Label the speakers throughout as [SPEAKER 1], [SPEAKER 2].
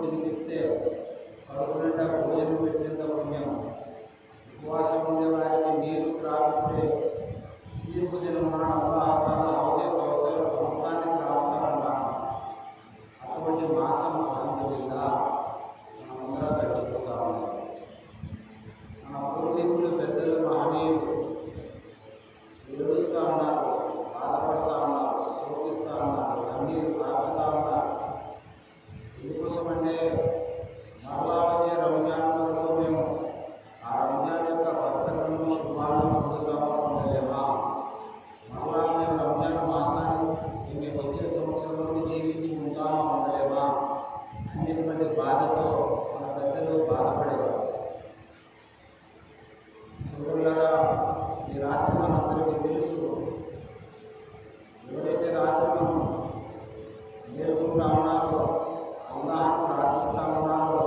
[SPEAKER 1] తినిపిస్తే కడుపు నిండా భోజనం పెట్టినంత పుణ్యం. ఉపవాసం ఉండే వారికి నీరు త్రాగిస్తే తీర్పు దినమున హౌజే కౌసర్ అమృతాన్ని త్రాగుతామన్నాను. అటువంటి మాసం అల్హమ్దులిల్లా మనమందరం గడిచిపోతా ఉన్నాం. మన పూర్వీకులు పెద్దలు మహనీయులు ఏడుస్తూ ఉన్నారు, బాధపడుతూ ఉన్నారు, శోకిస్తూ ఉన్నారు, కన్నీరు కాచుతూ ఉన్నారు. ఎందుకోసమంటే మరలా వచ్చే రంజాన్ వరకు మేము ఆ రంజాన్ యొక్క బర్కతులను శుభాలను పొందలేమా? మరలా మేము రంజాన్ మాసాన్ని మేము వచ్చే సంవత్సరంలో జీవించి ఉంటామా ఉండలేమా అనేటువంటి బాధతో మన పెద్దలు బాధపడేవారు. సోదరులారా, ఈ రాత్రి మనందరికీ తెలుసు, ఎవరైతే రాత్రి మనం మేలుకుంటా ఉన్నారో, అల్లాహ్ను ప్రార్థిస్తూ ఉన్నారో,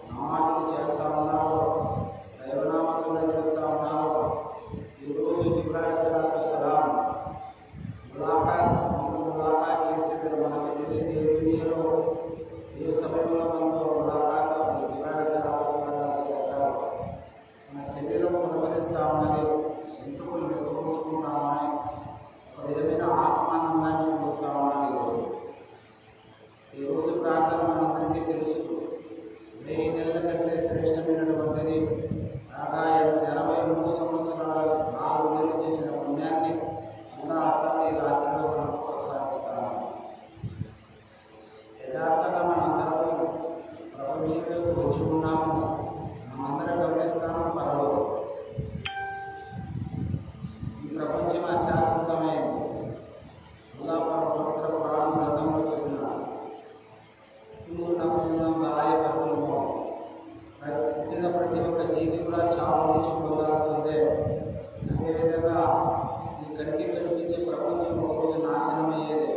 [SPEAKER 1] నమాజులు చేస్తూ ఉన్నారో, దైవనామస్మరణ చేస్తూ ఉన్నారో, ఈరోజు జిబ్రాయిల్ అలైహిస్సలాం ములాఖాత్ చేసేది మనకి తెలియదు. ఏ దునియాలో ఏ సమయంలో మనతో ములాఖాత్ జిబ్రాయిల్ అలైహిస్సలాం చేస్తారు. మన శరీరం కనబరిస్తూ ఉన్నది, వెంట్రుకలు నిద్రపుచ్చుకుంటామని ఒక విధమైన ఆత్మానందాన్ని పొందుతూ ఉన్నది. ఈరోజు ప్రార్థన మనందరికీ తెలుసు, 1000 నెలల కంటే శ్రేష్టమైనటువంటిది. కాగా 83 సంవత్సరాలు 4 నెలలు చేసిన పుణ్యాన్ని అల్లాహ్ ఈ రాత్రిలో మనం కొనసాగిస్తాము. యథార్థంగా మనందరం ప్రపంచంలోకి వచ్చి ఉన్నాము, మనమందరం గమనిస్తాము. పర్వాలేదు, ఈ ప్రపంచం అశాశ్వతమైంది. అల్లాహ్ పవిత్ర ఖురాన్ గ్రంథంలో చెప్పినాడు, పుట్టిన ప్రతి ఒక్క జీవి కూడా చావు నుంచి పొందాల్సిందే. అదేవిధంగా ఈ కంటికి కనిపించే ప్రపంచం ఒకరోజు నాశనం అయ్యేదే.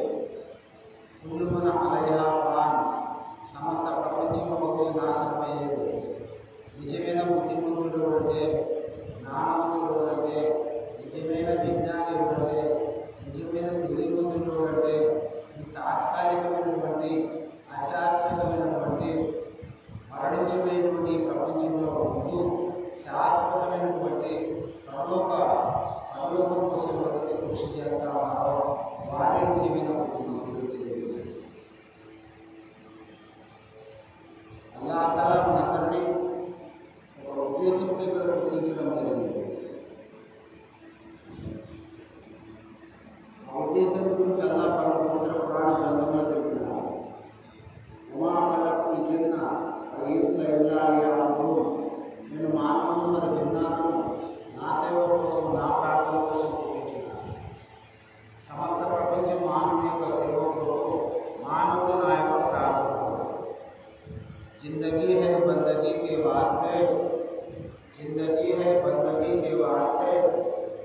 [SPEAKER 1] కుల్లు మన అలైహా ఫాన్, సమస్త ప్రపంచం ఒకరోజు నాశనం అయ్యేది. నిజమైన బుద్ధిమంతుడు అంటే, జ్ఞానవంతుడు అంటే, నిజమైన విజ్ఞాని అంటే, నిజమైన బుద్ధిమంతుడు అంటే తాత్కాలికమైనటువంటి అశాశ్వతమైనటువంటి మరణించిపోయినటువంటి ప్రపంచంలో ఉంటూ శాశ్వతమైనటువంటి పరలోకం కోసం ఎవరైతే కృషి చేస్తా ఉన్నారో వారే నిజమైన బుద్ధిమంతుడు. అల్లాహ్ తఆలా మనందరినీ ఒక ఉద్దేశంతో ఇక్కడ పుట్టించడం జరిగింది. ఆ ఉద్దేశం గురించి అల్లాహ్ పవిత్ర ఖురాన్ గ్రంథంలో చెప్పినాడు, వమా ఖలఖ్తుల్ జిన్న వల్ ఇన్స ఇల్లా లియఅబుదూన్. నేను మానవులను జిన్నాను నా సేవ కోసం, నా ప్రార్థన కోసం పుట్టించినాను. సమస్త ప్రపంచం మానవుని యొక్క సేవ కొరకు, మానవుడు నా యొక్క ప్రార్థన. जिंदगी है बंदगी के वास्ते, जिंदगी है बंदगी के वास्ते,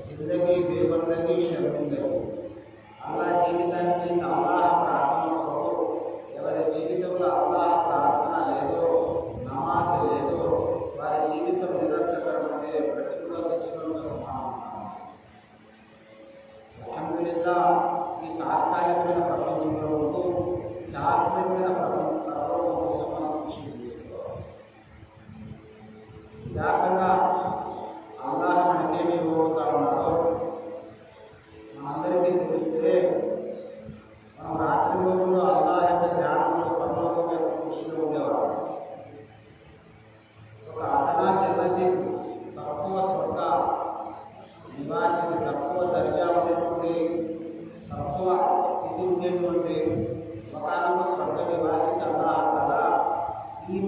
[SPEAKER 1] जिंदगी बेबंदगी शर्मिंदगी. అల్లాహ్ జీవితాన్ని ఇచ్చిన అల్లాహ్ ప్రార్థన కొరకు. ఎవరి జీవితంలో అల్లాహ్ ప్రార్థన లేదో, నమాజ్ లేదో, వారి జీవితం నిరర్థకరమంటే ప్రతికూల సచివంతో సమానం. అల్హమ్దులిల్లా, ఈ తాత్కాలికమైన ప్రపంచంలో ఉంటూ శాశ్వతమైన పరలోకం కోసం మనం కృషి చేసుకోవాలి. యథార్థంగా అల్లాహ్ మనకేమి ఇవ్వబోతా ఉన్నాడో మనందరికీ తెలిస్తే, మనం రాత్రి రోజుల్లో అల్లాహ్ యొక్క ధ్యానంలో పరలోకం యొక్క కృషిలో ఉండేవాడు. ఒక అదనా జన్నతి, తక్కువ స్వర్గ నివాసిని, తక్కువ దర్జా ఉండేటువంటి, తక్కువ స్థితి ఉండేటువంటి ఒకనొక స్వర్గ నివాసికి అల్లాహ్ కదా ఈ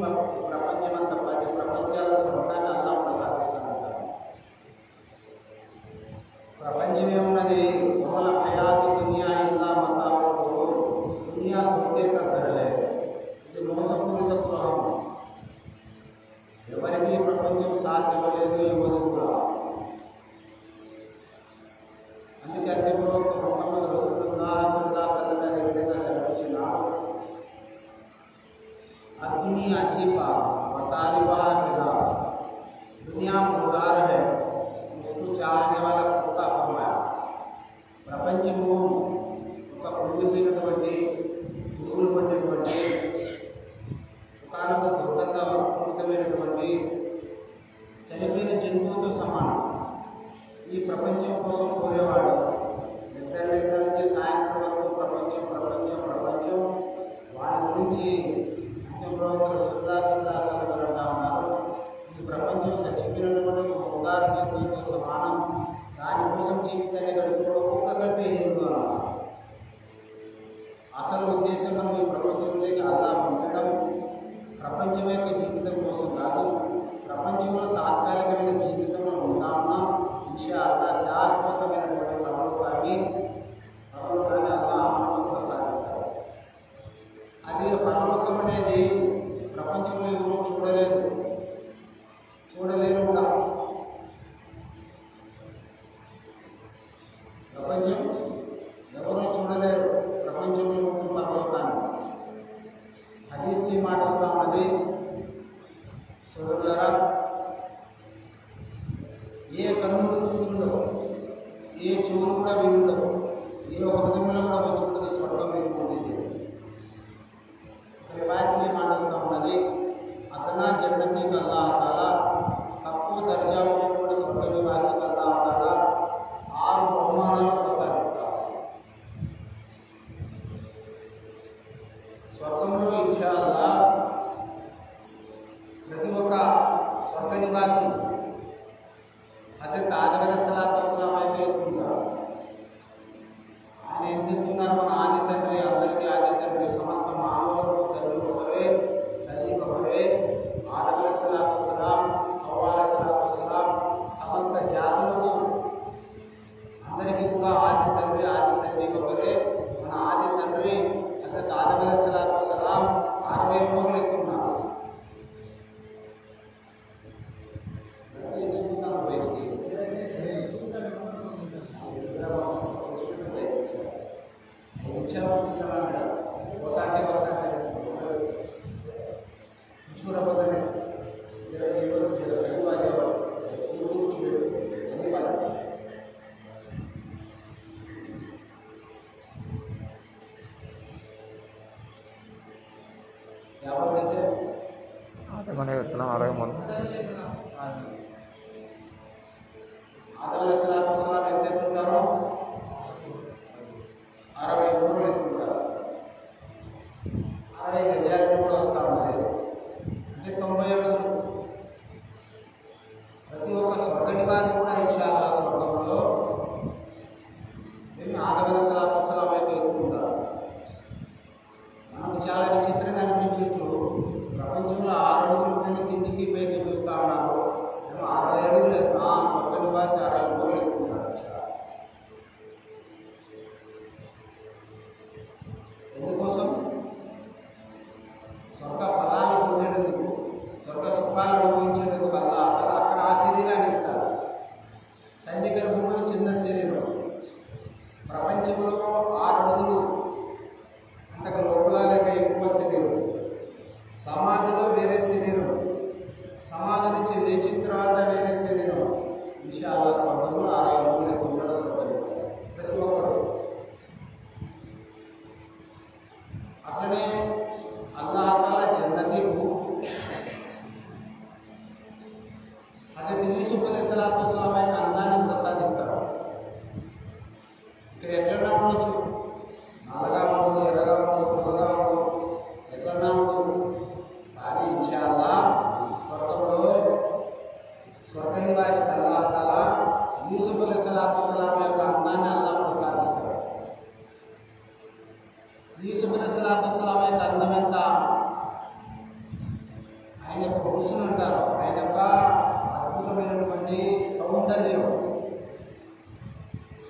[SPEAKER 1] ప్రపంచమంతా 10 ప్రపంచాల స్వర్గాన్ని అల్లాహ్ ప్రసాదిస్తానంటారు. ప్రపంచం ఏమున్నది, మమల హయాతు దునియా ఇల్లా మతాఉల్ గురూర్. దునియా ధోఖే కా ఘర్ హై, ఇది మోసపూరిత గృహం. ఎవరికి ప్రపంచం సాథ్ ఇవ్వలేదు, ఇవ్వదు కూడా. అందుకే అంతిమలోక ముహమ్మద్ రసూలుల్లాహ్ సల్లల్లాహు అలైహి వసల్లం గారి విధంగా సెలవిచ్చినారు, दुनिया जीपा बताने वाला किला, दुनिया मुर्दार है, उसको चाहने वाला खुदा फरमाया. ప్రపంచము ఒక పువ్వుతున్నటువంటి పువ్వులు పడినటువంటి ఒకానొక దుర్గంధపూరితమైనటువంటి చనిపోయిన జంతువుతో సమానం. ఈ ప్రపంచం కోసం కోరేవాడు నిద్ర లేసా నుంచి సాయంత్రం వరకు ప్రపంచం ప్రపంచం ప్రపంచం వారి గురించి అంత్యప్రవక్తలు సుల్లాసాలు అంటా ఉన్నారు. ఈ ప్రపంచం చచ్చిపోయినటువంటి ఒక ఉదార జంతువుతో సమానం. దానికోసం జీవితాన్ని గడుపుకోవడం ఒక్క కంటే ఏదో అసలు ఉద్దేశం మనం ఈ ప్రపంచంలోకి అల్లా పంపడం ప్రపంచం యొక్క జీవితం కోసం కాదు. ప్రపంచంలో తాత్కాలికమైన జీవితంలో ఉంటా ఉన్నాం. ఇన్షా అల్లా శాశ్వతమైనటువంటి పరలోకాన్ని అల్లా మనకు ప్రసాదిస్తారు. అది పరలోకం అనేది ప్రపంచంలో ఎవరూ చూడలేరు కూడా. ప్రపంచం ఎవరూ చూడలేరు ప్రపంచంలో ఉంటుంది పరలోకాన్ని. హదీస్కి మాట వస్తూ ఉన్నది, సోదరులారా, ఏ కన్నులు చూచుండవు, ఏ చెవులు కూడా వినుండవు, ఏ హృదయంలో కూడా వచ్చి ఉండదు స్వర్గం ఉంటుంది. రివాయత్కి మాట వస్తూ ఉన్నది, అతనా జడ్డకి అల్లా తాలా తక్కువ దర్జాలో కూడా స్వర్గ నివాసికి అల్లా తాలా 6 బహుమానాలు ప్రసాదిస్తారు. స్వర్గంలో ఇన్షా అల్లా ప్రతి ఒక్క స్వర్గ నివాసి హజరత్ ఆదమ్ అలైహిస్సలాం అయితే ఎత్తుకుంటారు. ఆయన ఎందుకున్నారు? మన ఆది తండ్రి, అందరికీ ఆది తండ్రి, సమస్త మానవులకు తండ్రి ఒకరే, తల్లి ఒకరే. ఆదమ్ అలైహిస్సలాం, హవ్వ అలైహిస్సలాం సమస్త జాతులకు అందరికీ కూడా ఆది తండ్రి ఒకరే. మన ఆది తండ్రి హజరత్ ఆదమ్ అలైహిస్సలాం 60 మూరలు ఎత్తున్నారు.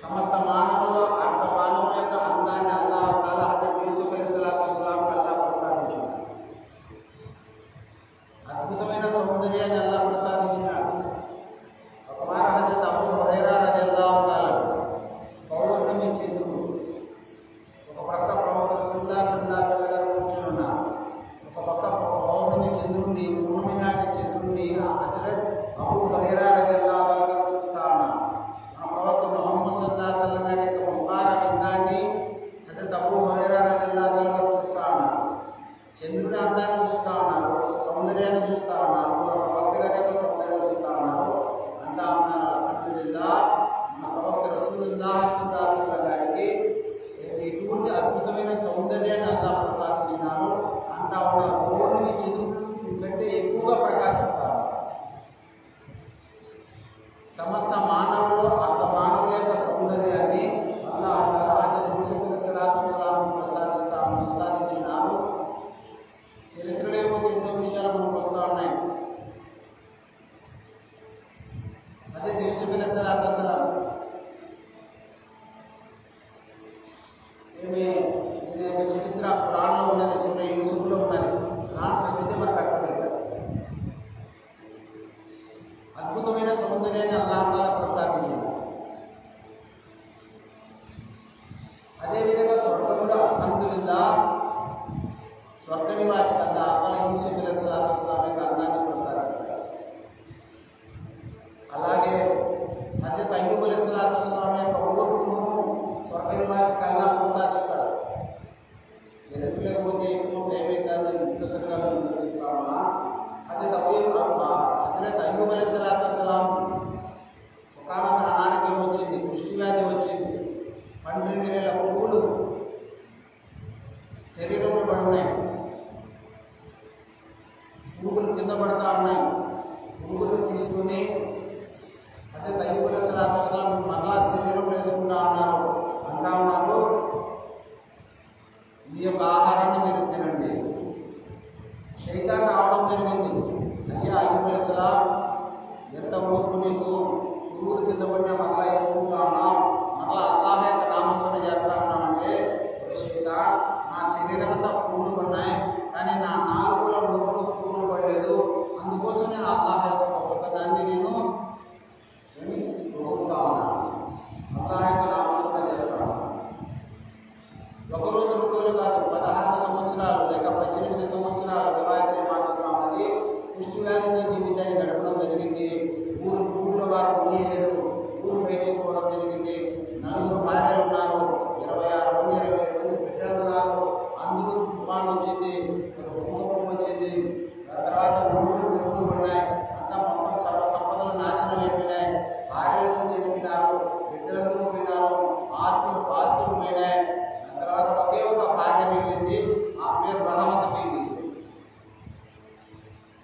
[SPEAKER 1] సమస్త మానవుల యొక్క అందాన్ని అల్లాహ్ తఆలా హజరత్ యూసుఫ్ అలైహిస్సలాం ప్రసాదించాడు. అద్భుతమైన సౌందర్యాన్ని అల్లాహ్ ప్రసాదించినాడు. ఒకమారు హజరత్ అబూ హురైరా రలియల్లాహు తఆలా పౌర్ణమి చెందుకు ఒక ప్రక్క ప్రవక్త సల్లల్లాహు అలైహి కూర్చుని ఉన్నారు. ఒక పక్క పౌర్ణమి చంద్రుడిని, పూర్ణమి నాటి చంద్రుడిని హజరత్ అబూ హురైరా రలియల్లాహు తఆలా చూస్తా ఉన్నారు. ప్రవక్త ముహమ్మద్ సల్లల్లాహు అలైహి వసల్లం గారి యొక్క ముబారక్ అందాన్ని హజరత్ అబూ హురైరా రలియల్లాహు తఆలా చూస్తా ఉన్నారు. చంద్రుడి అందాన్ని చూస్తా ఉన్నారు. పురుగులు కింద పడతా ఉన్నాయి. పురుగులు తీసుకుని అసలు అయ్యూబ్ అలైహిస్సలాతు వస్సలాం మరలా శరీరం వేసుకుంటా ఉన్నారు. అంటా ఉన్నారు, ఈ యొక్క ఆహారాన్ని మీరు తినండి. శైతాన్ రావడం జరిగింది. అయ్యా అయ్యూబ్ అలైహిస్సలాం, ఎంత ఓర్పు నీకు, పురుగులు కింద పడినా మరలా వేసుకుంటా ఉన్నాం, మరలా అల్లాహ్ యొక్క నామస్మరణ చేస్తా ఉన్నామంటే, శైతాన్ నా శరీరం అంతా పురుగులు పడినాయి, కానీ నా నాలుగులో నోట్లో పురుగులు పడలేదు, అందుకోసం నేను అల్లాహ్ యొక్క గొప్పతనాన్ని నేను కోరుతా ఉన్నాను, అల్లాహ్ యొక్క నామస్మరణ చేస్తాను. ఒకరోజు రెండు రోజులు కాదు, 16 సంవత్సరాలు లేక 18 సంవత్సరాలు వివాహితులు పాటిస్తా ఉన్నది. కుష్టి వ్యాధితో జీవితాన్ని గడపడం జరిగింది. ఊళ్ళో వారు ఉండి లేదు, ఊరు బయటికి పోవడం జరిగింది. 4 భార్యలు ఉన్నారు, 26 మంది 27 మంది బిడ్డలు ఉన్నారు. అందరూ తుఫాను వచ్చింది, భూకంపం వచ్చింది, తర్వాత ఊళ్ళు నిరువులు పడినాయి, అంతా మొత్తం సర్వ సంపదలు నాశనం అయిపోయినాయి. భార్యలందరూ చనిపోయినారు, బిడ్డలందరూ పోయినారు, ఆస్తులు పోయినాయి. తర్వాత ఒకే ఒక భార్య మిగిలింది, ఆ పేరు రహమత బీబీ.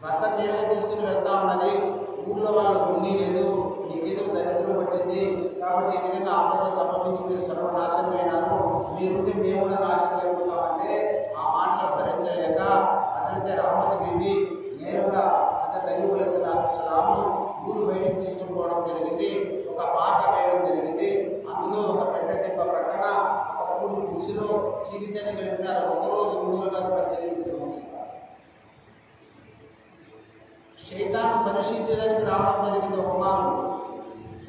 [SPEAKER 1] భర్త తీరుగా తీసుకుని వెళ్తా ఉన్నది. ఊళ్ళో వాళ్ళు ఉన్ని లేదు, ఈ గీతలు దరిద్రం పట్టింది, కాబట్టి ఈ విధంగా ఆపదలు సంభవించి మీరు సర్వనాశనమైనారు, మీరుంటే మేము కూడా నాశనం అయిపోతామంటే ఆ మాటలు భరించలేక అసలైతే రహమత బీబీ నేరుగా అసలు అయ్యూబ్ అలైహిస్సలాతు వస్సలాము ఊరు బయటికి తీసుకుని పోవడం జరిగింది. ఒక పాక వేయడం జరిగింది. అందులో ఒక పెట్ట దెబ్బ ప్రక్కన కృషిలో జీవితాన్ని గడిపినారు. ఒకరోజు 3 కాదు 18 సంవత్సరాలు. శైతాన్ పరీక్షించేదానికి రావడం జరిగింది. ఒక మారు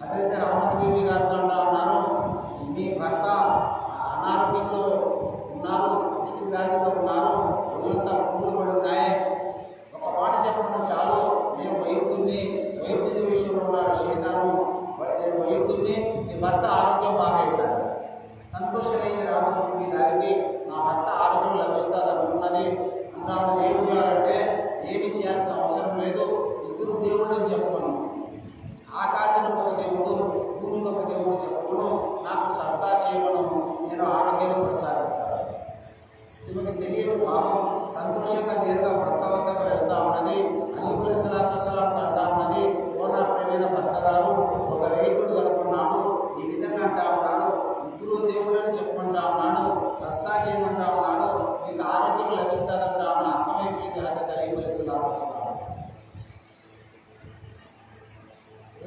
[SPEAKER 1] అసలైతే రహమత బీబీ గారితో అంటా ఉన్నారు, మీ భర్త అనారోగ్యంలో ఉన్నారు, కుష్టి వ్యాధిలో ఉన్నారు, ఒళ్ళంతా పురుగులు పడి ఉన్నాయి, ఒక మాట చెప్పడం చాలు, నేను వైద్యుని విషయంలో ఉన్నారు శైతాను, నేను వైద్యుని, మీ భర్త ఆరోగ్యం బాగైపోయారు. సంతోషమైంది రహమత బీబీ గారికి, నా భర్త ఆరోగ్యం లభిస్తుందని ఉన్నది. అంతా ఏం చేయాలంటే ఏమి చేయాల్సిన అవసరం లేదు, ఇద్దరు దేవుడు అని చెప్పుకోను, ఆకాశానికి ఒక దేవుడు, భూమికి ఒక దేవుడు చెప్పుకోను, నాకు సత్తా చేయమను, నేను ఆరోగ్యాన్ని ప్రసాదిస్తాను. ఈమెకు తెలియదు పాపం, సంతోషంగా నేరుగా భర్త వద్దకు వెళ్తా ఉన్నది. అయ్యూబ్ అలైహిస్సలాతు వస్సలాం అంటా ఉన్నది, ఓ నా ప్రియమైన భర్త గారు, ఒక వైద్యుడు కనుక్కున్నాడు, ఈ విధంగా అంటా ఉన్నాడు, ఇద్దరు దేవుళ్ళని చెప్పుకుంటా ఉన్నాడు, సస్తా చేయమంటా ఉన్నాడు, మీకు ఆరోగ్యం లభిస్తానంటా ఉన్న అర్థమైపోయింది. హజరత్ అయ్యూబ్ అలైహిస్సలాతు వస్సలాం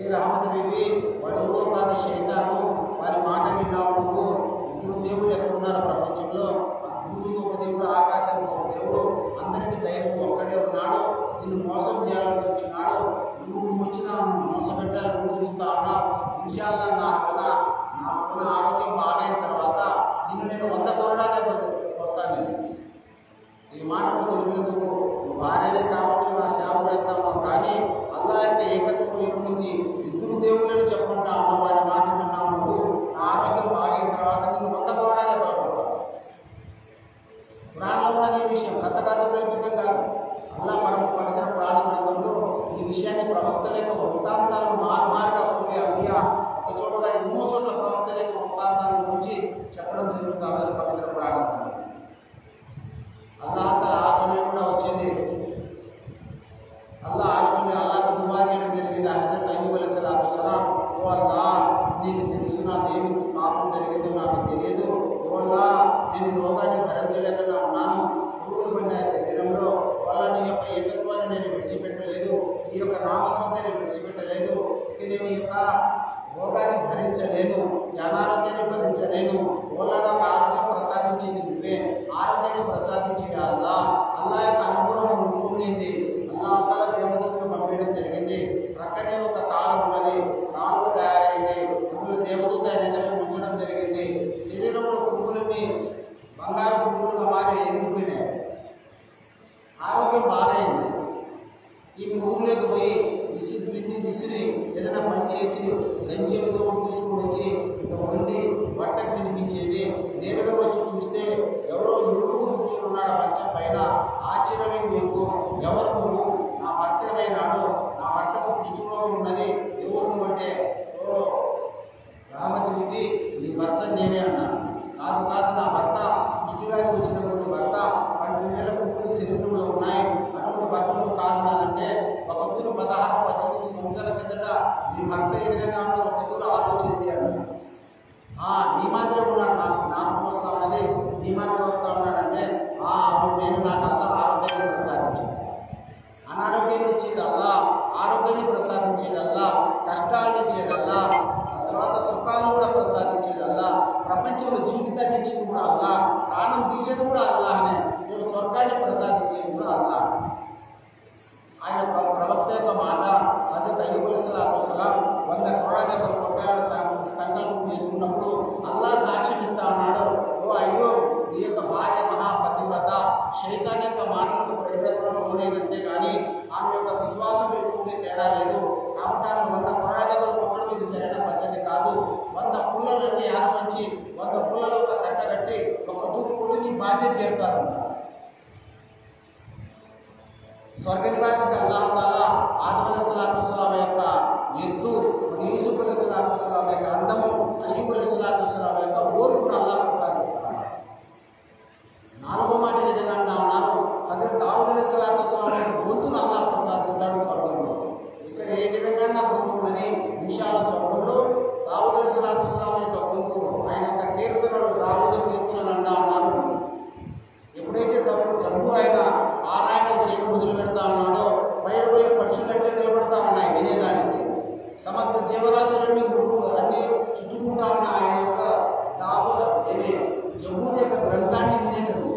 [SPEAKER 1] ఏ రహమత బీబీ వాడు కాదు శైతాను, వారి మాట విన్నావు నువ్వు, ఇద్దరు దేవుడు ఎక్కడున్నారు ప్రపంచంలో, భూమికి ఒక దేవుడు, ఆకాశానికి ఒక దేవుడు, అందరికీ దైవం ఒక్కడే ఉన్నాడు, నిన్ను మోసం చేయాలని వచ్చినాడు, నువ్వు వచ్చినా మోసం పెట్టాలని నువ్వు చూస్తా ఉన్నావు. ఇన్షాల్లా నాకున్న ఆరోగ్యం బాగైన తర్వాత నిన్ను నేను 100 కొరడాదే కొడతాను. ఈ మాట తెలిపినందుకు భార్యనే కావచ్చు, నా సేవ చేస్తాము, కానీ అల్లాహ్ యొక్క ఏకత్వం వైపు నుంచి ఇద్దరు దేవుళ్ళని చెప్పుకుంటా ఉన్నావు, వారి మాట విన్నావు నువ్వు, నా ఆరోగ్యం బాగైన తర్వాత నిన్ను 100 కొరడాదే కొడతాను. పురాణంలో ఉన్నది ఈ విషయం, కథ కల్పితం కాదు. అల్లాహ్ మనకు పవిత్ర పురాణ గ్రంథంలో ఈ విషయాన్ని ప్రవక్తల యొక్క వృత్తాంతాలను మారుమారుగా వస్తుంది. అయ్యా ఒక చోటగా ఎన్నో చోట్ల ప్రవక్తల యొక్క వృత్తాంతాల గురించి చెప్పడం జరుగుతుంది పవిత్ర పురాణం. అల్లాహ్ ఆ సమయం కూడా వచ్చింది. అల్లాహ్ దువా చేయడం జరిగింది. హజరత్ అయ్యూబ్ అలైహిస్సలాతు వస్సలాం, ఓ అల్లాహ్ నీకు తెలుసు నాదేమి పాపం జరిగిందో నాకు తెలియదు, ఓ అల్లాహ్ నేను రోగాన్ని భరించలేకుండా ఉన్నాను, పురుగులు పడిన శరీరంలో, వల్ల నీ యొక్క ఏకత్వాన్ని నేను విడిచిపెట్టలేదు, నీ యొక్క నామస్వామిని నేను విడిచిపెట్టలేదు, నేను ఈ యొక్క రోగాన్ని భరించలేను, ఈ అనారోగ్యాన్ని భరించలేను, వల్ల నాకు ఆరోగ్యం ప్రసాదించింది నువ్వే, ఆరోగ్యాన్ని ప్రసాదించింది అల్లాహ్ యొక్క అనుగ్రహం ఉండింది. అల్లాహ్ దేవదూతను పంపించడం జరిగింది. ప్రక్కనే ఒక కాలం ఉన్నది, నాలుగు తయారైంది, అందులో దేవదూత నిజమే ఉంచడం జరిగింది. శరీరంలో పురుగులని బంగారు పురుగులుగా మారి ఎగిరిపోయినాయి, ఆరోగ్యం బాగైంది. ఈమె ఊళ్ళోకి పోయి విసిరి ఏదైనా పని చేసి గంజి తీసుకుని వచ్చి వండి బట్టకు తినిపించేది. నేరుగా వచ్చి చూస్తే ఎవరో ఇరుగు కూర్చొని ఉన్నాడు మంచం పైన. ఆశ్చర్యమే మీకు, ఎవరు నువ్వు? నా భర్తమైనాడు, నా భర్తకు కుష్ఠరోగం ఉన్నది, ఎవరు అంటే ఓ రామదేవికి నీ భర్త నేనే అన్నాను. కాదు నా భర్త కుష్ఠవ్యాధి వచ్చినప్పుడు భర్త 12 నెలల పుట్టులు శరీరంలో ఉన్నాయి, అటువంటి భర్తలు కాదు కానీ ఆమె యొక్క విశ్వాసం ఎటువంటి తేడా లేదు. కాబట్టి ఆమె 100 కొరడాదెబ్బలు కొట్టడం ఇది సరైన పద్ధతి కాదు. 100 పుల్లలని ఆరమంచి 100 పుల్లలో ఒక కట్ట కట్టి ఒక దూకుడిని బాధ్యత చేరుతారు. స్వర్గ నివాసిగా అల్లాహ్ తాలా ఆదం అలైహిస్సలాతు వస్సలాం యొక్క ఎత్తు, యూసుఫ్ అలైహిస్సలాతు వస్సలాం యొక్క అందము, అయ్యూబ్ అలైహిస్సలాతు వస్సలాం యొక్క ఓర్పును అల్లాహ్ ప్రసాదిస్తారు. 4వ మాట ఏదైనా అంటా ఉన్నారు, హజరత్ దావూద్ అలైహిస్సలాతు వస్సలాం యొక్క గొంతును అల్లాహ్ ప్రసాదిస్తాడు స్వర్గంలో. ఇక్కడ ఏ విధంగా నా గొంతు ఉన్నది ఇన్షాల్లా స్వర్గంలో దావూద్ అలైహిస్సలాతు వస్సలాం యొక్క గొంతు, ఆయన యొక్క కీర్తనలు దావూదు కీర్తనలు అంటా ఉన్నారు. ఎప్పుడైతే జబ్బు ఆయన పారాయణం చేయడం మొదలు పెడతా ఉన్నాడో బయట పక్షులన్నీ నిలబడతా ఉన్నాయి వినేదానికి. సమస్త జీవరాశులన్నీ అన్ని చుట్టుకుంటా ఉన్న ఆయన యొక్క జబ్బు యొక్క గ్రంథాన్ని వినేటది.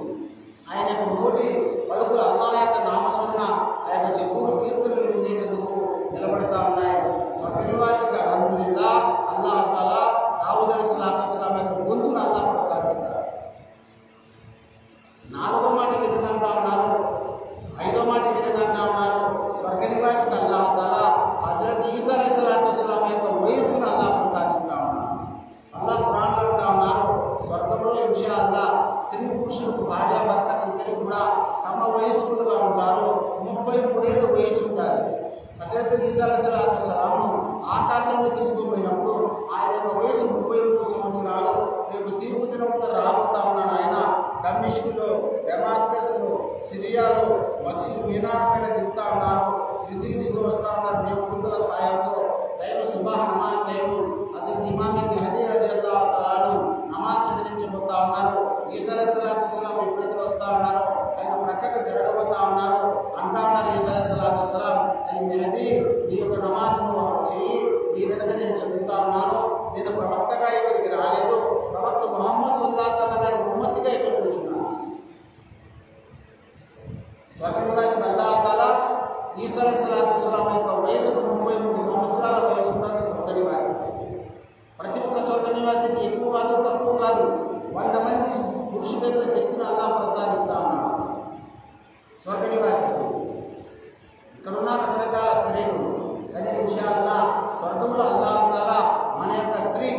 [SPEAKER 1] ఆయన యొక్క నోటి పలుకులు అల్లాహ్ యొక్క నామస్మరణ ఆ యొక్క జబ్బు కీర్తనలు వినేటందుకు నిలబడతా ఉన్నాయి. స్వర్గ నివాసిగా అల్హమ్దులిల్లాహ్ అల్లాహ్ తాలా దావూద్ అలైహిస్సలాతు వస్సలాం యొక్క గొంతును అల్లాహ్ ప్రసాదిస్తారు. 4వ మాట విధంగా అంటా ఉన్నారు. 5వ మాట విధంగా అంటా ఉన్నారు, స్వర్గ నివాసిగా అల్లాహ్ తాలా హజరత్ ఈసా అలైహిస్సలాతు వస్సలాం యొక్క వయస్సును అల్లాహ్ ప్రసాదిస్తా ఉన్నారు. అల్లాహ్ ఖురాన్లో అంటా ఉన్నారు, స్వర్గంలో ఇన్షాఅల్లా స్త్రీ పురుషులకు భార్యాభర్తలకు ఇద్దరు కూడా సమ వయస్కులుగా ఉంటారు. 33 ఏళ్ళ వయసు ఉంటుంది. హజరత్ ఈసా అలైహిస్సలాతు వస్సలాం ఆకాశంలో తీసుకుపోయినప్పుడు ఆయన యొక్క వయసు 33 సంవత్సరాలు. రేపు తీర్పు దినమున రాబోతా ఉన్నాడు ఆయన. దమిష్కులో, డెమాస్కస్లో, సిరియాలో మసీదు మీనార్ పైన దిగుతా ఉన్నారు. దిగి వస్తూ ఉన్నారు దేవుడుల సాయంతో. రైలు సుబాహ్ నమాజ్ టైము హజరత్ ఇమామ్ మెహదీ రలియల్లాహు తఆలా నమాజ్ చదివించబోతా ఉన్నారు. ఈసా అలైహిస్సలాతు వస్సలాం ఎప్పుడైతే వస్తూ ఉన్నారో ఆయన ప్రక్కకు జరగబోతా ఉన్నారు. అంటా ఉన్నారు ఈసా అలైహిస్సలాతు వస్సలాం, అది మెహదీ నీ యొక్క నమాజ్ను చేయి, నీ వెనుక నేను చెబుతా ఉన్నాను. నేను ప్రవక్తగా ఇక్కడికి రాలేదు, ప్రవక్త ముహమ్మద్ సల్లల్లాహు అలైహి వసల్లం గారి ఉమ్మతిగా ఇక్కడ కూర్చున్నాను. స్వర్గ నివాసి అల్లాహ్ తాలా ఈసా అలైహిస్సలాతు వస్సలాం యొక్క వయసు 33 సంవత్సరాల వయసు ఉన్నది స్వర్గ నివాసి. ప్రతి ఒక్క స్వర్గ నివాసికి ఎక్కువ కాదు తక్కువ కాదు 100 మంది పురుషుల యొక్క శక్తిని అల్లాహ్ ప్రసాదిస్తా ఉన్నాడు స్వర్గ నివాసికి. ఇక్కడ ఉన్న రకరకాల స్త్రీలు, కానీ ఇన్షాఅల్లా స్వర్గంలో అల్లాహ్ తాలా మన యొక్క స్త్రీ,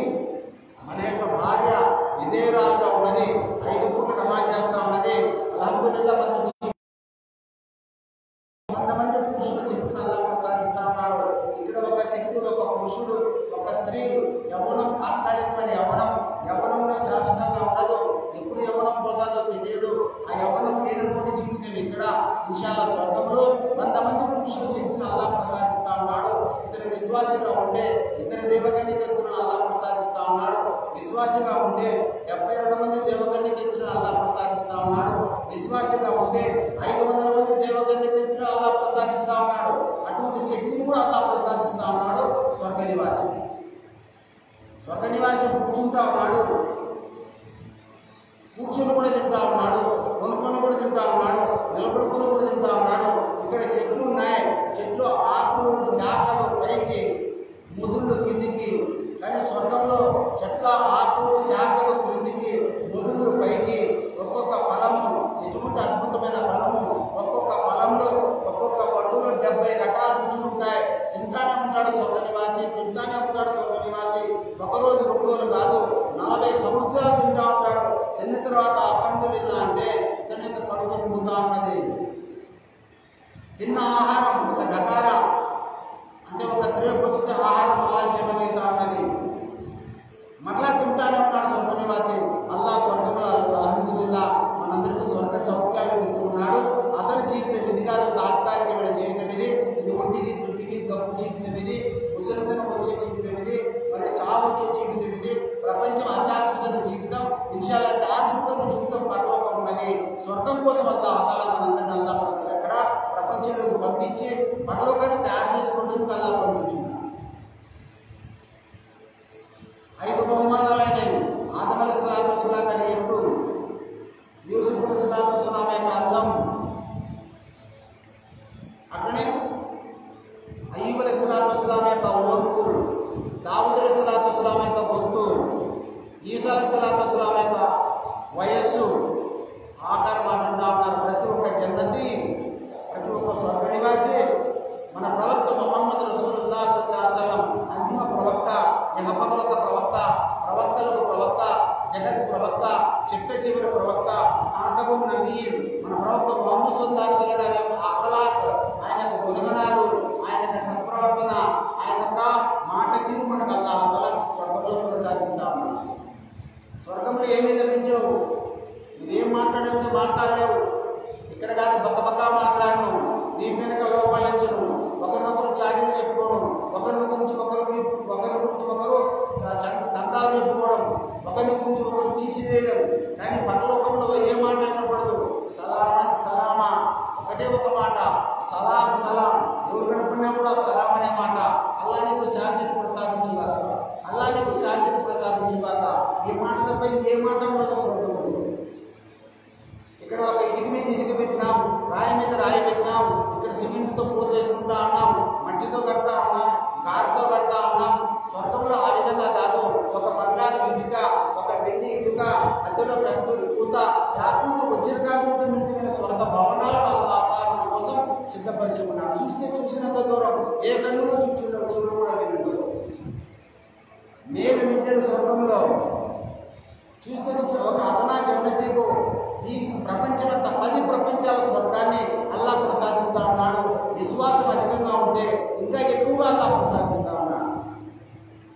[SPEAKER 1] మన యొక్క భార్య విధేయురాలుగా ఉన్నది, 5 పూట నమాజ్ చేస్తా ఉన్నది. అల్హమ్దులిల్లాహ్ మన 100 మంది పురుషుల శక్తిని అల్లాహ్ ప్రసాదిస్తా ఉన్నాడు. ఇక్కడ ఒక శక్తి, ఒక పురుషుడు, ఒక స్త్రీ. యవ్వనం తాత్కాలికమైన యవ్వనంలో శాశ్వతంగా ఉండదు. ఎప్పుడు యవ్వనం పోతాదో తెలియదు. ఆ యవ్వనం లేనటువంటి జీవితం ఇక్కడ ఇన్షాల్లా స్వర్గంలో 100 మంది పురుషుల శక్తిని అల్లాహ్ ప్రసాదిస్తా ఉన్నాడు. ఇతర విశ్వాసిగా ఉంటే ఇతర దేవకన్యకస్తులను అల్లాహ్ ప్రసాదిస్తా ఉన్నాడు. విశ్వాసిగా ఉంటే 72 మంది దేవకన్యకస్తులను అల్లాహ్ ప్రసాదిస్తా ఉన్నాడు. విశ్వాసిగా ఉంటే 500 మంది దేవకన్యకస్తులను అల్లాహ్ ప్రసాదిస్తా ఉన్నాడు. అటువంటి శక్తిని కూడా అల్లాహ్ ప్రసాదిస్తా ఉన్నాడు స్వర్గ నివాసి. స్వర్గ నివాసి కూర్చుంటా ఉన్నాడు, కూర్చొని కూడా తింటా ఉన్నాడు, కొనుక్కొని కూడా తింటా ఉన్నాడు, నిలబడుకొని కూడా తింటా ఉన్నాడు. ఇక్కడ చెట్లు ఉన్నాయి, చెట్లు ఆకులు శాఖలు పైకి, ముదుళ్ళు కిందికి. కానీ స్వర్గంలో చెట్ల ఆకులు శాఖలు క్రిందికి, ముదుళ్ళు పైకి. ఒక్కొక్క ఫలము ఎటువంటి అద్భుతమైన ఫలము. ఒక్కొక్క ఫలంలో ఒక్కొక్క పండుగ 70 రకాల రుచులు ఉంటాయి. తింటానే ఉంటాడు స్వర్గ నివాసి, తింటానే ఉంటాడు స్వర్గ నివాసి. ఒకరోజు 2 రోజులు కాదు, 40 సంవత్సరాలు తింటా ఉంటాడు. తిన్న తర్వాత అల్హమ్దులిల్లాహ్ అంటే ఇతని యొక్క కడుపు నిండుతా ఉన్నది. తిన్న ఆహారం ఒక డకారా అంటే ఒక త్రివచిత ఆహారం అల్లాహ్ చేయగలుగుతా ఉన్నది. మరలా తింటానే ఉన్నాడు స్వర్గ నివాసి. అల్లాహ్ స్వర్గంలో అల్హమ్దులిల్లాహ్ మనందరికీ స్వర్గ సౌఖ్యాలు ఇస్తున్నాడు. అసలు జీవితం ఇది కాదు, తాత్కాలికమైన జీవితం ఇది. ఇది ఒంటికి దుడ్డికి గప్పు జీవితం ఇది, ముసలితనం వచ్చే జీవితం ఇది, మరి చావు వచ్చే జీవితం ఇది. ప్రపంచం అశాశ్వత జీవితం, ఇన్షాల్లా శాశ్వత జీవితం పరలోకం ఉన్నది. స్వర్గం కోసం అల్లాహ్ తాలా మనందరినీ అల్లాహ్ మనసులు అక్కడ ప్రపంచంలో పంపించి పరలోకాన్ని తయారు చేసుకుంటేందుకు అల్లాహ్ పంపించింది. 5 బహుమానాలైనవి. ఆదం అలైహిస్సలాతు వస్సలాం గారి ఎత్తు, యూసుఫ్ అలైహిస్సలాతు వస్సలాం యొక్క అందం, అట్లనే అయ్యూబ్ అలైహిస్సలాతు వస్సలాం యొక్క ఓర్పు, దావూద్ అలైహిస్సలాతు వస్సలాం యొక్క గొంతు, ఈసా అలైహిస్సలాతు వస్సలాం యొక్క వయస్సు. ఆఖరి మాట అంటా ఉన్నారు, ప్రతి ఒక్క జన్నతి, ప్రతి ఒక్క స్వర్గ సలాం సలాం, ఎవరు కనుక్కున్నా కూడా సలాం అనే మాట. అల్లా నీకు శాంతిని ప్రసాదించుగాక, అల్లా నీకు శాంతిని ప్రసాదించుగాక. ఈ మాట తప్ప ఏ మాట ఉండదు స్వర్గంలో. ఇక్కడ ఒక ఇటుక మీద ఇటుక పెట్టినాం, రాయి మీద రాయి పెట్టినాం, ఇక్కడ సిమెంట్తో పూర్తి చేసుకుంటా ఉన్నాం, మట్టితో కడతా ఉన్నాం, గాడితో కడతా ఉన్నాం. స్వర్గంలో ఆ విధంగా కాదు. ఒక బంగారు ఇటుక, ఒక వెండి ఇటుక, అందులో కస్తూరి పూత, యాకూతు వజ్రకాంతితో నిండిన స్వర్గ భవనాలను అల్లా మన కోసం సిద్ధపరచుకున్నాడు. చూస్తే చూసినంత దూరం ఏ కన్నులో చూచుండవు, చెవులు కూడా వినుండవు. నేను విద్యను స్వర్గంలో చూస్తే ఒక అదనా జన్నతీకు ఈ ప్రపంచమంతా 10 ప్రపంచాల స్వర్గాన్ని అల్లా ప్రసాదిస్తా ఉన్నాడు. విశ్వాసం అధికంగా ఉంటే ఇంకా ఎక్కువగా అల్లా ప్రసాదిస్తా ఉన్నాడు.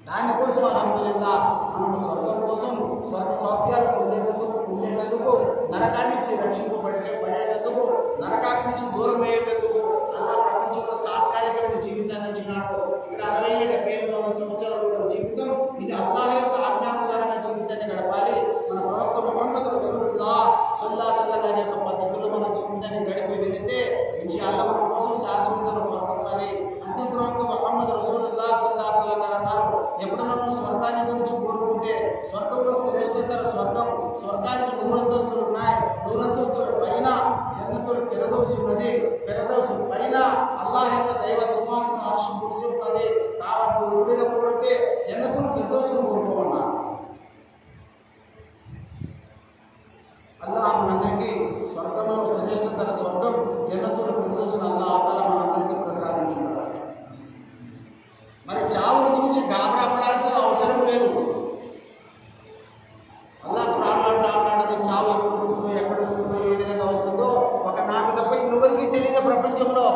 [SPEAKER 1] దానికోసం అల్హమ్దులిల్లాహ్ మనం స్వర్గం కోసం స్వర్గ సౌఖ్యాలు పొందేందుకు నరకాన్ని నుంచి రక్షింపబడేందుకు, నరకాన్ని నుంచి దూరం అయ్యేందుకు అల్లా ప్రపంచంలో తాత్కాలికమైన జీవితాన్ని ఇచ్చినాడు. ఇక్కడ 60-70 సంవత్సరాల జీవితం ఇది అల్లాహ్ యొక్క ఆజ్ఞానుసారంగా జీవితాన్ని గడపాలి. మన ప్రవక్త ముహమ్మద్ రసూలుల్లాహ్ సల్లల్లాహు అలైహి వసల్లం గారి యొక్క పద్ధతిలో మన జీవితాన్ని గడిపి వెళితే ఇన్షాఅల్లాహ్ మన కోసం శాశ్వత స్వర్గం ఉన్నది. అంతే ప్రవక్త ముహమ్మద్ రసూలుల్లాహ్ సల్లల్లాహు అలైహి వసల్లం గారు అన్నారు, ఎప్పుడు మనం స్వర్గాన్ని గురించి కోరుకుంటే స్వర్గంలో శ్రేష్ఠతర స్వర్గం, స్వర్గానికి 100 అంతస్తులు ఉన్నాయి. 100 అంతస్తుల పైన జన్నతుల్ ఫిర్దౌస్ ఉన్నది. ఫిర్దౌస్ పైన అల్లాహ్ యొక్క దైవ సింహాసన అర్ష్ కుర్సీ ఉన్నది. కాబట్టి ఊరిలో కోరితే జన్నతుల్ ఫిర్దౌస్ కోరుకోమన్నారు. అల్లాహ్ మనందరికీ స్వర్గంలో శ్రేష్ఠతర స్వర్గం జన్నతుల్ ఫిర్దౌస్ అల్లాహ్ తాలా మనందరికీ ప్రసాదించున్నాడు. మరి చావు గురించి గాబరా పడాల్సిన అవసరం లేదు. అల్లా ప్రాణాలు అన్నాడు, చావు ఎప్పుడు వస్తుందో, ఎక్కడ వస్తుందో, ఏ విధంగా వస్తుందో ఒక నాకు తప్ప ఇంకొకరికి తెలియదు ప్రపంచంలో.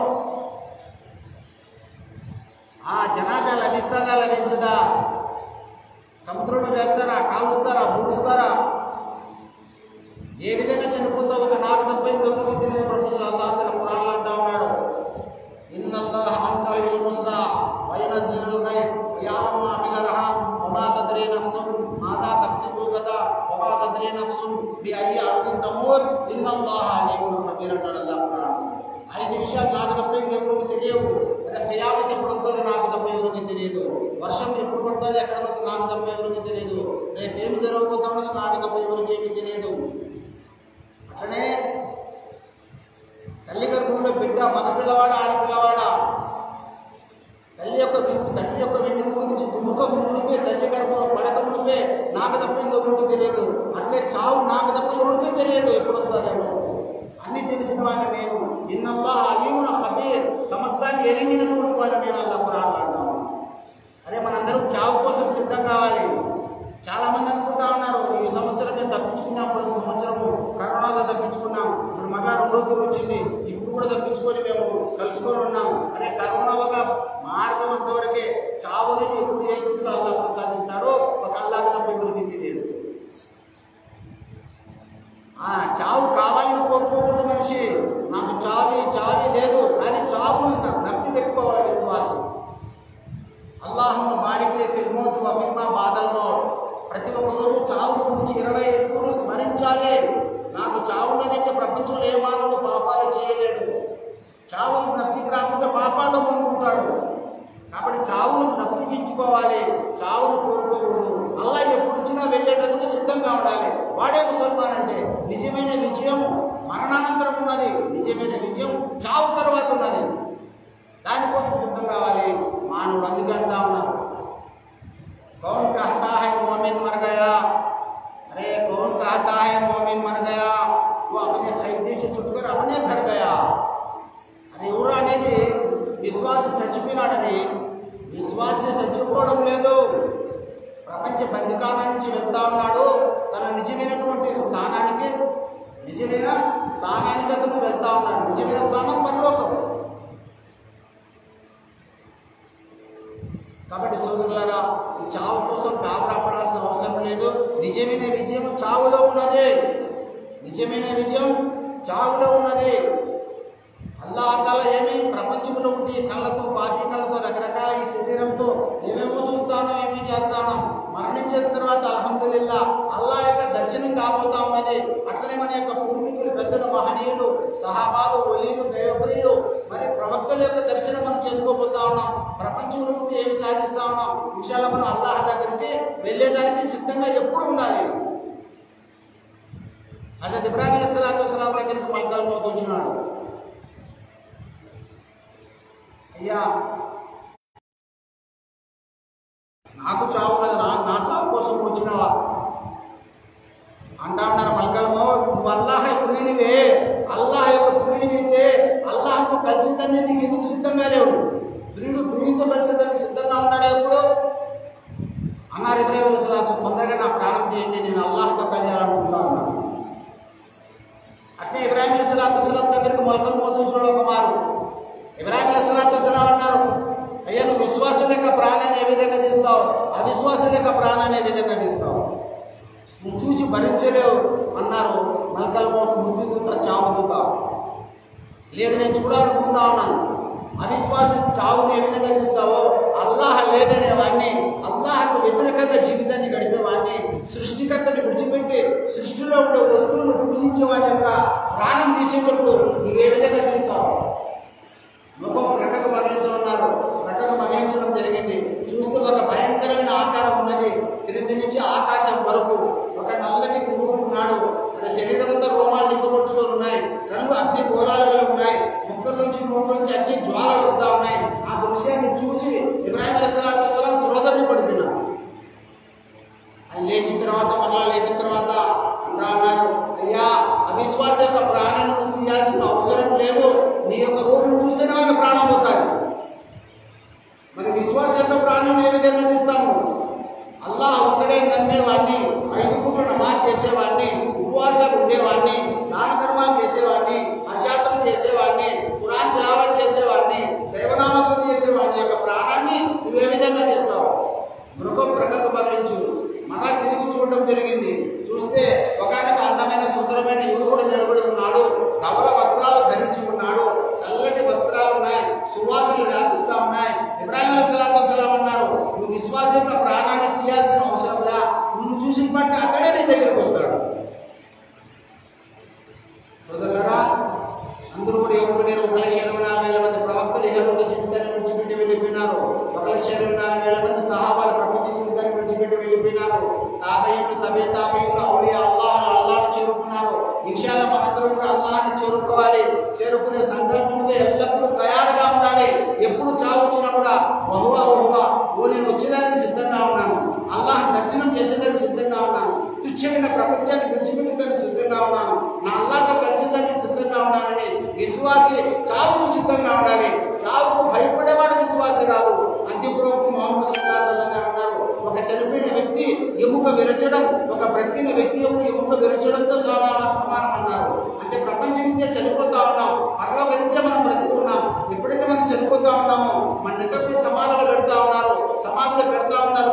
[SPEAKER 1] ఆ జనాజా లభిస్తుందా లభించదా, సముద్రంలో వేస్తారా, కాలుస్తారా, పూడుస్తారా, ఏ విధంగా చనిపోతా ఒక నాకు తప్ప ఇంకొకరికి తెలియదు ప్రపంచంలో. అల్లాహ్ తఆలా ఖురాన్లో అంటా ఉన్నాడు, ఇన్నల్లాహ అంతల్ ముస్సా వయనజిల్ గైబ్ యఅలము మా ఫిల్ అర్హాం వమా తద్రీ నఫ్సున్ మాదా తక్సిబు గదా వమా తద్రీ నఫ్సున్ బిఅయ్యి అర్దిన్ తమూత్ ఇన్నల్లాహ అలీమున్ ఖబీర్ అంటాడు అల్లాహ్ ఖురాన్. 5 విషయాలు నాకు తప్ప ఇంకెవరికి తెలియవు. అదే కియామత్ ఎప్పుడు వస్తుంది నాకు తప్ప ఎవరికి తెలియదు. వర్షం ఎప్పుడు పడుతుంది, ఎక్కడ పడుతుంది నాకు తప్ప ఎవరికి తెలియదు. రేపు ఏమి జరగబోతున్నది నాకు తప్ప ఎవరికి ఏమీ తెలియదు. అట్లనే తల్లి గర్భంలో బిడ్డ మగపిల్లవాడా ఆడపిల్లవాడా, తండ్రి యొక్క వెన్నెముక నుంచి దుమ్ముకకు మునిపే, తల్లి గర్భంలో పడక మునిపే నాకు తప్ప ఇంకొకరికి తెలియదు. అట్లే చావు నాకు తప్ప ఎవరికి తెలియదు ఎప్పుడు వస్తుందేమో. అన్నీ తెలిసిన వాడిని నేను. ఇన్నల్లాహ అలీమున్ ఖబీర్, సమస్తాన్ని ఎరిగినటువంటి వాళ్ళని నేను అల్లాహ్ ఖురాన్లో అంటాను. అదే మనందరం చావు కోసం సిద్ధం కావాలి. చాలామంది అనుకుంటా ఉన్నారు, ఈ సంవత్సరం మేము తప్పించుకున్నాం, ప్రతి సంవత్సరము కరోనాలో తప్పించుకున్నాం, ఇప్పుడు మళ్ళా 2వ తూరు వచ్చింది, ఇప్పుడు కూడా తప్పించుకొని మేము కలుసుకొని ఉన్నాం. అదే కరోనా ఒక మార్గం అంతవరకే. చావుని ఎప్పుడు చేస్తుందో అల్లాహ్ ప్రసాదిస్తాడో ఒక అల్లాహ్ తప్ప ఎవరికి తెలియదు. చావు కావాలని కోరుకోకూడదు మనిషి. నాకు చావి లేదు, కానీ చావును నమ్మి పెట్టుకోవాలి విశ్వాసం. అల్లాహుమ్మ బారిక్ లీ ఫిల్ మౌత్ వ ఫీమా బాదల్ మౌత్. ప్రతి ఒక్కరోజు చావు గురించి 27 స్మరించాలి. నాకు చావు ఉన్నదంటే ప్రపంచంలో ఏ మానవుడు పాపాలు చేయలేడు. చావును నప్పికి రాకుండా పాపాలు పొందుకుంటాడు. కాబట్టి చావును నప్పికించుకోవాలి, చావును కోరుకోకూడదు. అల్లా ఎప్పుడు వచ్చినా వెళ్ళేటందుకు సిద్ధంగా ఉండాలి. వాడే ముసల్మాన్ అంటే. నిజమైన విజయం మరణానంతరం ఉన్నది, నిజమైన విజయం చావు తర్వాత ఉన్నది. దానికోసం సిద్ధం కావాలి మానవుడు. అందుకే అంటా ఉన్నారు, कौन कहता है मोमिन मर गया, अरे कौन कहता है मोमिन मर गया, वो अपने खैदी से छुटकर अपने घर गया. అది ఎవరు అనేది విశ్వాసి చచ్చిపోయినాడని. విశ్వాసి చచ్చిపోవడం లేదు, ప్రపంచ బంధికాల నుంచి వెళ్తా ఉన్నాడు. తన నిజమైనటువంటి స్థానానికి అతను వెళ్తా ఉన్నాడు. నిజమైన స్థానం పరలోకం. కాబట్టి సోదరులారా, ఈ చావు కోసం గాబరా పడాల్సిన అవసరం లేదు. నిజమైన విజయం చావులో ఉన్నది. నిజమైన విజయం చావులో ఉన్నది. అల్లాహ్ తాలా ఏమి ప్రపంచంలో ఉండి కళ్ళతో, పాపి కళ్ళతో, రకరకాల ఈ శరీరంతో ఏమేమో చూస్తానో, ఏమీ చేస్తానో, మరణించిన తర్వాత అల్హమ్దులిల్లాహ్ అల్లాహ్ యొక్క దర్శనం కాబోతా ఉన్నది. అట్లనే మన యొక్క పూర్వీకులు, పెద్దలు, మహనీయులు, సహాబాలు, వలీలు, దైవప్రియులు మరి ప్రవక్తల యొక్క దర్శనం మనం చేసుకోబోతా ఉన్నాం. ప్రపంచంలో నుండి ఏమి సాధిస్తా ఉన్నాం? ఇన్షాల్లా మనం అల్లాహ్ దగ్గరికి వెళ్ళేదానికి సిద్ధంగా ఎప్పుడు ఉండాలి. హజరత్ ఇబ్రాహీం అలైహిస్సలాతు వస్సలాం దగ్గరికి మల్కల్ మౌత్ వచ్చినాడు. అయ్యా నాకు చావు ఉన్నది, నా చావు కోసం వచ్చినవా అంటా ఉన్నారు. మల్కల్ మౌత్, నువ్వు అల్లాహ్ ప్రియునివే, అల్లాహ్ యొక్క ప్రియునివైతే అల్లాహ్తో కలిసిందని నీకు ఎందుకు సిద్ధంగా లేవు? ప్రియుడితో కలిసిందానికి సిద్ధంగా ఉన్నాడు ఎప్పుడు అన్నారు ఇబ్రాహీం అలైహిస్సలాం. తొందరగా నా ప్రాణం చేయండి, నేను అల్లాహ్తో కలియాలనుకుంటా ఉన్నాను. అట్నే ఇబ్రాహీం అలైహిస్సలాం దగ్గరికి మల్కల్ మౌత్ వచ్చినాడు ఒక మారు. ఇబ్రాహీం అలైహిస్సలాం అన్నారు, అయ్యా నువ్వు విశ్వాసం యొక్క ప్రాణాన్ని ఏ విధంగా తీస్తావు, అవిశ్వాసం యొక్క ప్రాణాన్ని ఏ విధంగా తీస్తావు? నువ్వు చూసి భరించలేవు అన్నారు. మల్కల్ మౌత్ మృత్యుదూత, చావుదూత. లేదు నేను చూడాలనుకుంటా ఉన్నాను. అవిశ్వాస చావుని ఏ విధంగా తీస్తావో, అల్లాహ్ లేదనేవాడిని, అల్లాహకు వ్యతిరేకంగా జీవితాన్ని గడిపేవాడిని, సృష్టికర్తని విడిచిపెట్టి సృష్టిలో ఉండే వస్తువులను పూజించేవాడి యొక్క ప్రాణం తీసేటప్పుడు నువ్వు ఏ విధంగా తీస్తావు? ముఖం ప్రక్కకు మరణించమన్నారు. ప్రక్కకు మరణించడం జరిగింది. చూస్తూ ఒక భయంకరమైన ఆకారం ఉన్నది. క్రింది నుంచి ఆకాశం వరకు ఒక నల్లటి గురువు ఉన్నాడు. మన శరీరం అంతా రోమాలు నిక్కబొచ్చుకొని ఉన్నాయి. కళ్ళు అగ్ని గోళాలు ఉన్నాయి. ముక్కల నుంచి నోటి నుంచి అగ్ని జ్వాలలు వస్తూ ఉన్నాయి. ఆ దృశ్యాన్ని చూసి ఇబ్రాహీం అలైహిస్సలాం సురదమి పడిపోయినాడు. ఆయన లేచిన తర్వాత మరలా లేచిన తర్వాత అంటా అన్నారు, అయ్యా అవిశ్వాస యొక్క ప్రాణాన్ని తీయాల్సిన అవసరం లేదు, నీ యొక్క రూపం చూస్తేనే ఆయన ప్రాణం అవుతారు. మరి విశ్వాస యొక్క ప్రాణాన్ని ఏ విధంగా తీస్తాము? అల్లాహ్ ఒక్కడే నమ్మేవాడిని, 5 పూట్ల నమాజ్ చేసేవాడిని, ఉపవాసాలు ఉండేవాడిని, దాన ధర్మాలు చేసేవాడిని, అజాతం చేసేవాడిని, ఖురాన్ తిలావత్ చేసేవాడిని, దైవనామస్మరణ చేసేవాడిని యొక్క ప్రాణాన్ని నువ్వు ఏ విధంగా చేస్తావు? మృగం ప్రక్కకు మరణించు. మళ్ళా తిరిగి చూడడం జరిగింది. చూస్తే ఒకనొక అందమైన సుందరమైన యువకుడు నిలబడి ఉన్నాడు. ధవల వస్త్రాలు ధరించి ఉన్నాడు. నల్లటి వస్త్రాలు ఉన్నాయి. సువాసనలు వ్యాపిస్తూ ఉన్నాయి. ఇబ్రాహీం అలైహిస్సలాం అన్నారు, నువ్వు విశ్వాసం యొక్క ప్రాణాన్ని తీయాల్సిన అవసరం లే, నువ్వు చూసిన బట్టి అక్కడే నీ దగ్గరికి వస్తాడు. సోదరులారా, అందరూ కూడా ఎవరు లేరు. 1,24,000 మంది ప్రవక్తలు ఇహలోక జీవితాన్ని విడిచిపెట్టి వెళ్ళిపోయినారు. 1,24,000 మంది సహాబాలు ప్రపంచ జీవితాన్ని విడిచిపెట్టి వెళ్ళిపోయినారు. తాబేయులు, తాబేయులు ఔలియా అల్లాహ్ని చేరుకున్నారు. ఇన్షాల్లా మనందరూ కూడా అల్లాహ్ని చేరుకోవాలి. చేరుకునే సంకల్పంతో ఎల్లప్పుడూ తయారుగా ఉండాలి. ఎప్పుడు చావు వచ్చినా కూడా వహువా ఓ నేను వచ్చేదానికి సిద్ధంగా ఉన్నాను, అల్లాహ్ దర్శనం చేసేదానికి సిద్ధంగా ఉన్నాను, తుచ్చమైన ప్రపంచాన్ని విడిచిపెట్టేదానికి సిద్ధంగా ఉన్నాను, నా అల్లాహ్తో కలిసేదానికి సిద్ధంగా ఉన్నానని విశ్వాసి చావుకు సిద్ధంగా ఉండాలి. చావుకు భయపడేవాడు విశ్వాసి కాదు. అంత్యప్రవక్త ముహమ్మద్ సల్లల్లాహు అలైహి వసల్లం అన్నారు, ఒక చనిపోయిన వ్యక్తి ఎముక విరచడం ఒక బ్రతికిన వ్యక్తి యొక్క ఎముక విరచడంతో సమానం అన్నారు. అంటే ప్రపంచంలో చనిపోతా ఉన్నాం, పరలోక రీత్యా మనం బ్రతుకున్నాం. ఎప్పుడైతే మనం చనిపోతా ఉన్నామో మన నికపై సమాధులు పెడతా ఉన్నారు,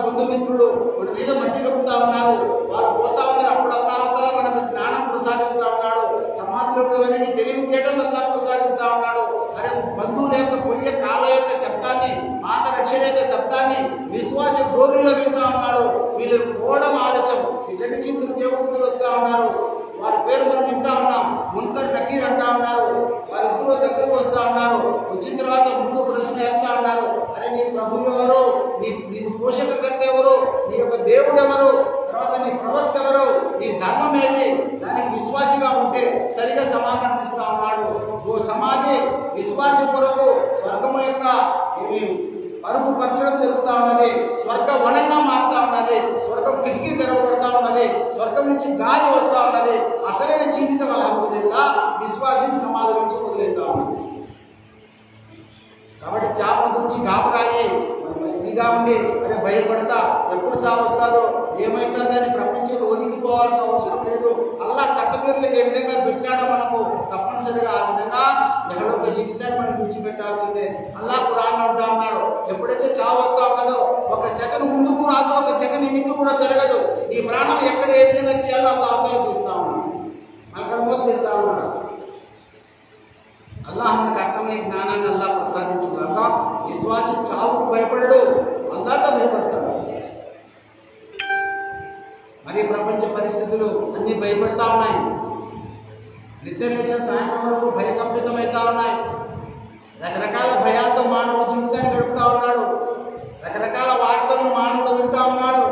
[SPEAKER 1] బంధుమిత్రులు మన మీద మట్టి కప్పుతా ఉన్నారు, వాళ్ళు పోతా ఉన్నారు. అప్పుడు అల్లాహ్ మనకు జ్ఞానం ప్రసాదిస్తూ ఉన్నాడు. సమాధిలో వెనక్కి తెలివితేటలు అల్లాహ్ ప్రసాదిస్తూ ఉన్నాడు. అరే బంధువుల యొక్క పొయ్య కాళ్ళ యొక్క శబ్దాన్ని, మాత రక్షణ యొక్క శబ్దాన్ని విశ్వాస గోరులో వింటూ ఉన్నాడు. వీళ్ళు పోవడం ఆలస్యం. ఇక్కడి నుంచి దేవుడు వస్తూ ఉన్నారు. వారి పేరు మనం వింటా ఉన్నాం. మున్కర్ నకీర్ అంటా ఉన్నారు. వారిద్దరూ దగ్గరకు వస్తూ ఉన్నారు. వచ్చిన తర్వాత ముందు ప్రశ్న వేస్తా ఉన్నారు, అరే నీ ప్రభు ఎవరు, నీ పోషకకర్త ఎవరు, నీ యొక్క దేవుడు ఎవరు, తర్వాత నీ ప్రవక్త ఎవరు, నీ ధర్మం ఏది? దానికి విశ్వాసిగా ఉంటే సరిగా సమాధానం ఇస్తా ఉన్నాడు. ఓ సమాధి విశ్వాసి కొరకు స్వర్గము యొక్క పరుపు పరచడం జరుగుతూ ఉన్నది. స్వర్గ వనంగా మారుతా ఉన్నది. స్వర్గం కిటికీ తెరవబడతా ఉన్నది. స్వర్గం నుంచి గాలి వస్తూ ఉన్నది. అసలైన జీవితం అల్హమ్దులిల్లాహ్ విశ్వాసికి సమాధి నుంచి వదిలేతా ఉన్నది. కాబట్టి చావు గురించి గాబరాయి ఇదిగా ఉండి అరే భయపడతా, ఎప్పుడు చావు వస్తాదో ఏమవుతుందని ప్రపంచంలో ఒదిగిపోవాల్సిన అవసరం లేదు. అల్లాహ్ కట్టకర్లు ఏ విధంగా పెట్టాడో మనకు తప్పనిసరిగా ఆ విధంగా యహలోక జీవితాన్ని మనం విడిచిపెట్టాల్సిందే. అల్లాహ్ ఖురాన్లో అంటా ఉన్నాడు, ఎప్పుడైతే చావు వస్తా ఉన్నదో ఒక సెకండ్ ముందుకు రాదు, ఒక సెకండ్ వెనక్కి కూడా జరగదు. ఈ ప్రాణం ఎక్కడ ఏ విధంగా తీయాలో అల్లాహ్ తీస్తా ఉన్నాడు, మనకు తీస్తా ఉన్నాడు. అల్లాహ్ మనకు అర్థమైన జ్ఞానాన్ని అల్లాహ్ ప్రసాదించుగాక. విశ్వాసి చావుకు భయపడడు, అల్లాహ్తో భయపడతాడు. మరి ప్రపంచ పరిస్థితులు అన్నీ భయపడతా ఉన్నాయి. నిద్ర లేచిన సాయంత్రం వరకు భయకంపితమవుతా ఉన్నాయి. రకరకాల భయాలతో మానవుడు జీవితాన్ని గడుపుతా ఉన్నాడు. రకరకాల వార్తలను మానవుడు వింటా ఉన్నాడు.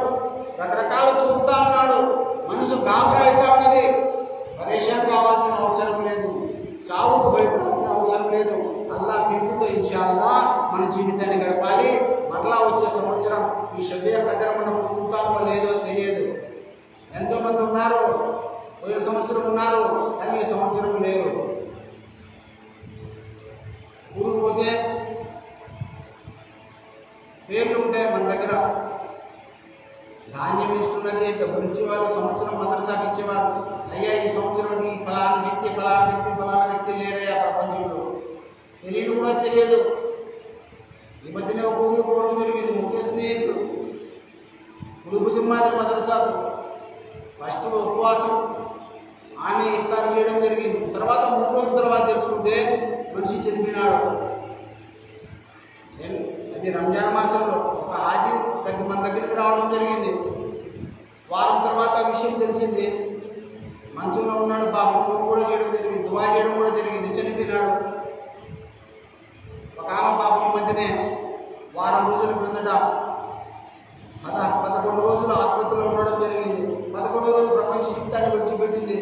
[SPEAKER 1] రకరకాల చూస్తూ ఉన్నాడు. మనసు గాబరా అవుతా ఉన్నది. పరేషాన్ కావాల్సిన అవసరం లేదు. చావుకు భయపడాల్సిన అవసరం లేదు. అల్లా పిలుపుతో ఇన్షాల్లా మన జీవితాన్ని గడపాలి. మరలా వచ్చే సంవత్సరం ఈ షబియా కదర్ మనం పొందుతామో లేదో తెలియదు. ఎంతోమంది ఉన్నారు, పోయిన సంవత్సరం ఉన్నారు, కానీ ఈ సంవత్సరం లేరు. ఊరికి పోతే పేర్లు ఉంటాయి మన దగ్గర. ధాన్యం ఇస్తున్నది, డబ్బులు ఇచ్చేవాళ్ళు, సంవత్సరం మదరసాకి ఇచ్చేవాళ్ళు. అయ్యా ఈ సంవత్సరం ఈ ఫలానా వ్యక్తి లేరయ్యా ప్రపంచంలో. తెలియదు కూడా తెలియదు. ఈ మధ్యనే ఒక ఊరు పోవడం జరిగింది. ముఖ్య స్నేహితుడు కుడుపు జిమ్మాది మదరసాకు ఫస్ట్ ఉపవాసం ఆమె ఇఫ్తార్ చేయడం జరిగింది. తర్వాత 3 రోజుల తర్వాత తెలుసుకుంటే మనిషి చనిపోయినాడు. అది రంజాన్ మాసంలో ఒక హాజీ మన దగ్గరికి రావడం జరిగింది. వారం తర్వాత విషయం తెలిసింది. మంచంలో ఉన్నాడు. పాపం ఫోన్ కూడా చేయడం జరిగింది, దువా చేయడం కూడా జరిగింది. చనిపోయినాడు. ఒక ఆమె పాపం ఈ మధ్యనే వారం రోజుల క్రిందట 11 రోజులు ఆసుపత్రిలో ఉండడం జరిగింది. 11వ రోజు ప్రపంచ జీవితాన్ని విడిచిపెట్టింది.